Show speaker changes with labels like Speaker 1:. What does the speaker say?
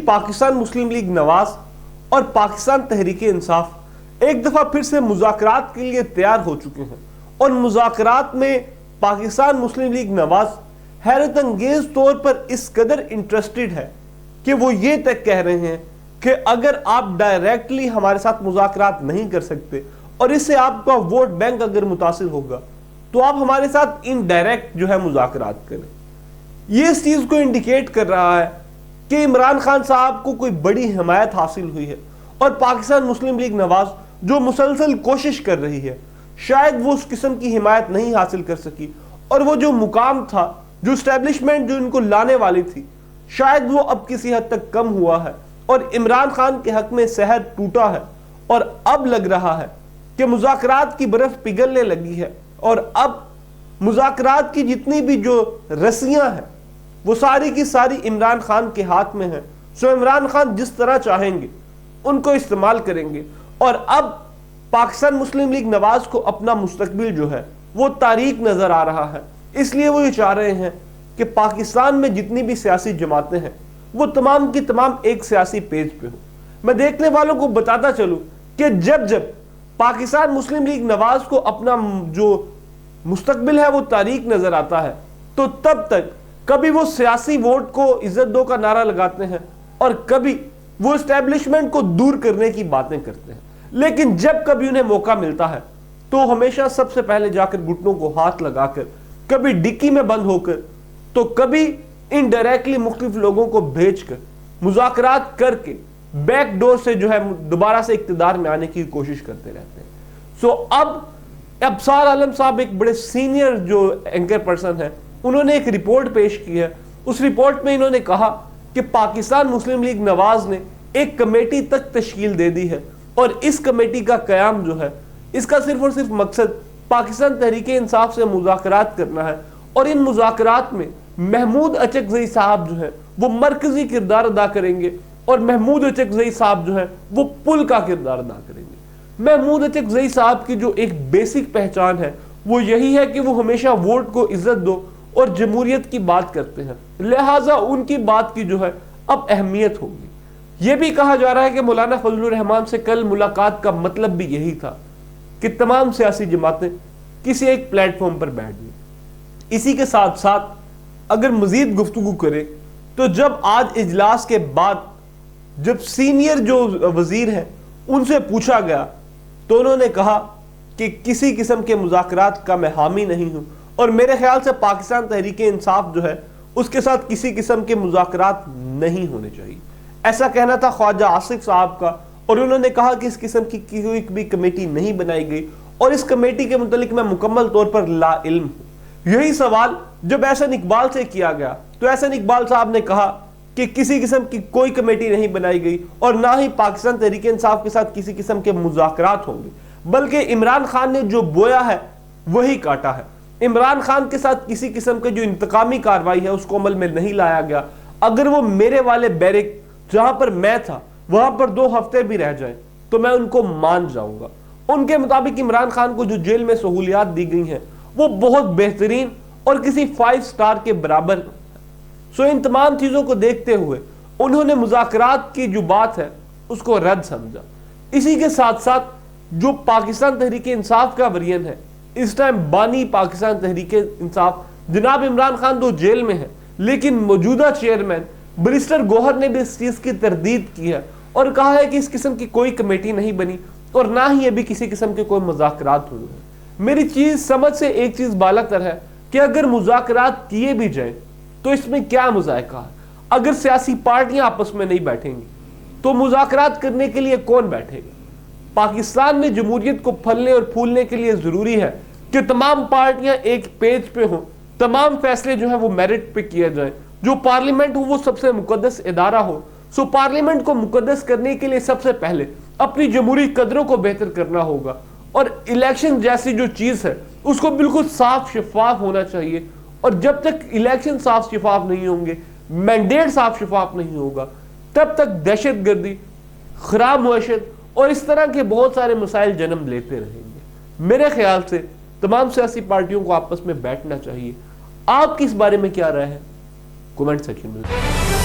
Speaker 1: پاکستان مسلم league نواز اور پاکستان تحریک انصاف ایک دفعہ پھر سے مذاکرات کے لیے تیار ہو چکے ہیں، اور مذاکرات میں پاکستان مسلم لیگ نواز حیرت انگیز طور پر اس قدر انٹرسٹڈ ہے کہ وہ یہ تک کہہ رہے ہیں کہ اگر آپ ڈائریکٹلی ہمارے ساتھ مذاکرات نہیں کر سکتے اور اس سے آپ کا ووٹ بینک اگر متاثر ہوگا تو آپ ہمارے ساتھ انڈائریکٹ جو ہے مذاکرات کریں۔ یہ اس چیز کو انڈیکیٹ کر رہا ہے کہ عمران خان صاحب کو کوئی بڑی حمایت حاصل ہوئی ہے، اور پاکستان مسلم لیگ نواز جو مسلسل کوشش کر رہی ہے شاید وہ اس قسم کی حمایت نہیں حاصل کر سکی، اور وہ جو مقام تھا، جو اسٹیبلشمنٹ جو ان کو لانے والی تھی، شاید وہ اب کسی حد تک کم ہوا ہے، اور عمران خان کے حق میں سحر ٹوٹا ہے، اور اب لگ رہا ہے کہ مذاکرات کی برف پگھلنے لگی ہے، اور اب مذاکرات کی جتنی بھی جو رسیاں ہیں وہ ساری کی ساری عمران خان کے ہاتھ میں ہیں۔ سو عمران خان جس طرح چاہیں گے ان کو استعمال کریں گے، اور اب پاکستان مسلم لیگ نواز کو اپنا مستقبل جو ہے وہ تاریک نظر آ رہا ہے۔ اس لیے وہ یہ چاہ رہے ہیں کہ پاکستان میں جتنی بھی سیاسی جماعتیں ہیں وہ تمام کی تمام ایک سیاسی پیج پہ ہوں۔ میں دیکھنے والوں کو بتاتا چلوں کہ جب پاکستان مسلم لیگ نواز کو اپنا جو مستقبل ہے وہ تاریک نظر آتا ہے تو تب تک کبھی وہ سیاسی ووٹ کو عزت دو کا نعرہ لگاتے ہیں، اور کبھی وہ اسٹیبلشمنٹ کو دور کرنے کی باتیں کرتے ہیں، لیکن جب کبھی انہیں موقع ملتا ہے تو ہمیشہ سب سے پہلے جا کر گھٹنوں کو ہاتھ لگا کر، کبھی ڈکی میں بند ہو کر، تو کبھی انڈائریکٹلی مختلف لوگوں کو بھیج کر مذاکرات کر کے بیک ڈور سے جو ہے دوبارہ سے اقتدار میں آنے کی کوشش کرتے رہتے ہیں۔ سو اب ابصار عالم صاحب ایک بڑے سینئر جو اینکر پرسن ہیں، انہوں نے ایک رپورٹ پیش کی ہے۔ اس رپورٹ میں انہوں نے کہا کہ پاکستان مسلم لیگ نواز نے ایک کمیٹی تک تشکیل دے دی ہے، اور اس کمیٹی کا قیام جو ہے اس کا صرف اور صرف مقصد پاکستان تحریک انصاف سے مذاکرات کرنا ہے، اور ان مذاکرات میں محمود اچکزئی صاحب جو ہے وہ مرکزی کردار ادا کریں گے، اور محمود اچکزئی صاحب جو ہے وہ پل کا کردار ادا کریں گے۔ محمود اچکزئی صاحب کی جو ایک بیسک پہچان ہے وہ یہی ہے کہ وہ ہمیشہ ووٹ کو عزت دو اور جمہوریت کی بات کرتے ہیں، لہٰذا ان کی بات کی جو ہے اب اہمیت ہوگی۔ یہ بھی کہا جا رہا ہے کہ مولانا فضل الرحمان سے کل ملاقات کا مطلب بھی یہی تھا کہ تمام سیاسی جماعتیں کسی ایک پلیٹ فارم پر بیٹھ گئی۔ اسی کے ساتھ ساتھ اگر مزید گفتگو کریں تو جب آج اجلاس کے بعد جب سینئر جو وزیر ہیں ان سے پوچھا گیا تو انہوں نے کہا کہ کسی قسم کے مذاکرات کا میں حامی نہیں ہوں، اور میرے خیال سے پاکستان تحریک انصاف جو ہے اس کے ساتھ کسی قسم کے مذاکرات نہیں ہونے چاہیے۔ ایسا کہنا تھا خواجہ آصف صاحب کا، اور انہوں نے کہا کہ اس قسم کی کوئی بھی کمیٹی نہیں بنائی گئی، اور اس کمیٹی کے متعلق میں مکمل طور پر لا علم ہوں۔ یہی سوال جب احسن اقبال سے کیا گیا تو احسن اقبال صاحب نے کہا کہ کسی قسم کی کوئی کمیٹی نہیں بنائی گئی، اور نہ ہی پاکستان تحریک انصاف کے ساتھ کسی قسم کے مذاکرات ہوں گے، بلکہ عمران خان نے جو بویا ہے وہی کاٹا ہے۔ عمران خان کے ساتھ کسی قسم کے جو انتقامی کاروائی ہے اس کو عمل میں نہیں لایا گیا۔ اگر وہ میرے والے بیرک جہاں پر میں تھا وہاں پر 2 ہفتے بھی رہ جائیں تو میں ان کو مان جاؤں گا۔ ان کے مطابق عمران خان کو جو جیل میں سہولیات دی گئی ہیں وہ بہت بہترین اور کسی 5 سٹار کے برابر۔ سو ان تمام چیزوں کو دیکھتے ہوئے انہوں نے مذاکرات کی جو بات ہے اس کو رد سمجھا۔ اسی کے ساتھ ساتھ جو پاکستان تحریک انصاف کا ورین ہے، اس ٹائم بانی پاکستان تحریک انصاف جناب عمران خان تو جیل میں ہے، لیکن موجودہ چیئرمین بریسٹر گوہر نے بھی اس چیز کی تردید کی ہے اور کہا ہے کہ اس قسم کی کوئی کمیٹی نہیں بنی، اور نہ ہی ابھی کسی قسم کے کوئی مذاکرات ہوئے ہیں۔ میری چیز سمجھ سے ایک چیز بالاتر ہے کہ اگر مذاکرات کیے بھی جائیں تو اس میں کیا مذائقہ ہے؟ اگر سیاسی پارٹیاں آپس میں نہیں بیٹھیں گی تو مذاکرات کرنے کے لیے کون بیٹھے گا؟ پاکستان میں جمہوریت کو پھلنے اور پھولنے کے لیے ضروری ہے کہ تمام پارٹیاں ایک پیج پہ ہوں، تمام فیصلے جو ہیں وہ میرٹ پہ کیے جائیں، جو پارلیمنٹ ہو وہ سب سے مقدس ادارہ ہو۔ سو پارلیمنٹ کو مقدس کرنے کے لیے سب سے پہلے اپنی جمہوری قدروں کو بہتر کرنا ہوگا، اور الیکشن جیسی جو چیز ہے اس کو بالکل صاف شفاف ہونا چاہیے، اور جب تک الیکشن صاف شفاف نہیں ہوں گے، مینڈیٹ صاف شفاف نہیں ہوگا، تب تک دہشت گردی، خراب معیشت اور اس طرح کے بہت سارے مسائل جنم لیتے رہیں گے۔ میرے خیال سے تمام سیاسی پارٹیوں کو آپس میں بیٹھنا چاہیے۔ آپ کی اس بارے میں کیا رائے ہے؟ کومنٹ سیکشن میں